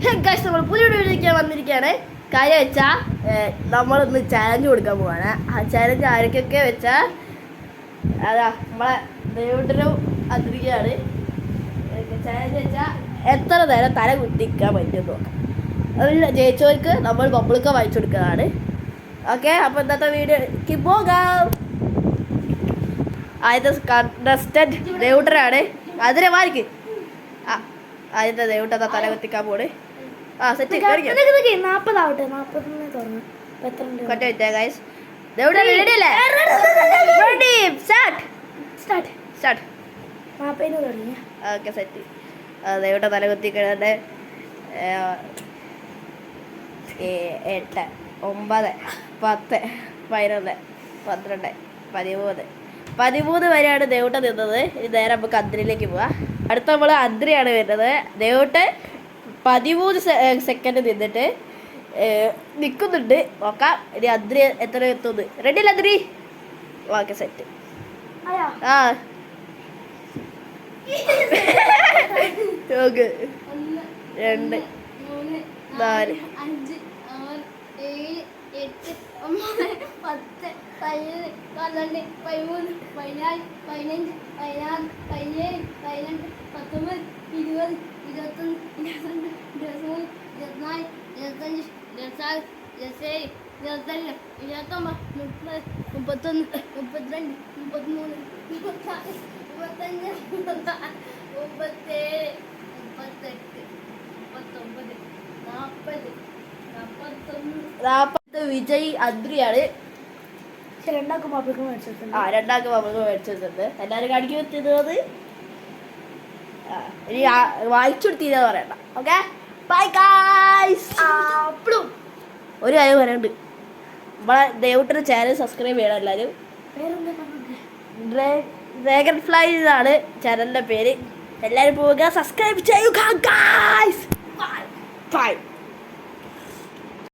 നമ്മൾ പുതിയ വീഡിയോയിലേക്ക് വന്നിരിക്കുകയാണ്. കാര്യം വെച്ചാൽ നമ്മളിന്ന് ചാലഞ്ച് കൊടുക്കാൻ പോവാണ്. ആ ചാലഞ്ച് ആർക്കൊക്കെ വെച്ചാൽ അതാ നമ്മളെ ദേവുട്ടനും അതിരിക്കുകയാണ്. ചാലഞ്ച് വെച്ചാൽ എത്ര നേരം തല കുത്തിക്കാൻ പറ്റുമെന്ന് നോക്കാം. അതിൽ ജയിച്ചവർക്ക് നമ്മൾ ബബിളൊക്കെ വാങ്ങിച്ചു കൊടുക്കുന്നതാണ്. ഓക്കെ, അപ്പോൾ ഇന്നത്തെ വീഡിയോക്ക് പോകാം. ആദ്യത്തെ കണ്ടസ്റ്റന്റ് ദേവുട്ടനാണ്. അതിനെ വായിക്ക്. ആദ്യത്തെ ദേവുട്ട തല കുത്തിക്കാൻ പോണ്. ആ സെറ്റ് 40 ആവട്ടെ. 40 ഗൈസ്. ദേവുട്ട റെഡി അല്ലേ? Ready start. Okay set. Devutta തല കുത്തിക്കണേ. 8 9 10 11 12 13 വരെയാണ് ദേവുട്ട നിന്നത്. ഇനി നേരെ നമുക്ക് അദ്രിയിലേക്ക് പോവാം. അടുത്ത നമ്മൾ അദ്രിയാണ് വരുന്നത്. ദേവുട്ട് 13 സെക്കൻഡ് നിന്നിട്ട് നിൽക്കുന്നുണ്ട്. നോക്കാം ഇനി അദ്രി എത്ര എത്തുന്നത്. റെഡി അല്ല അദ്രി? Okay set. ആ നോക്ക് 2 4 5 6 7 8 9 10 11 12 13 14 15 16 17 18 19 20 21 22 23 24 25 26 27 28 29 30 31 32 33 34 35 40 വിജയ് അദ്രിയാണ്. രണ്ടാൾക്ക് പബ്ലിക് മേടിച്ചിട്ടുണ്ട്. എല്ലാവരും കാണിക്കാൻ പറ്റുന്നത് ഇനി വായിച്ചു കൊടുത്തില്ല പറയണ്ട. Okay bye guys. ഒരു കാര്യം പറയാനുണ്ട്. നമ്മളെ ദേവുട്ടൻ്റെ ചാനൽ സബ്സ്ക്രൈബ് ചെയ്യണം എല്ലാവരും. ഡ്രാഗൺ ഫ്ലൈ എന്നാണ് ചാനലിൻ്റെ പേര്. എല്ലാവരും പോവുക, സബ്സ്ക്രൈബ് ചെയ്യുക ഗൈസ്. ബൈ.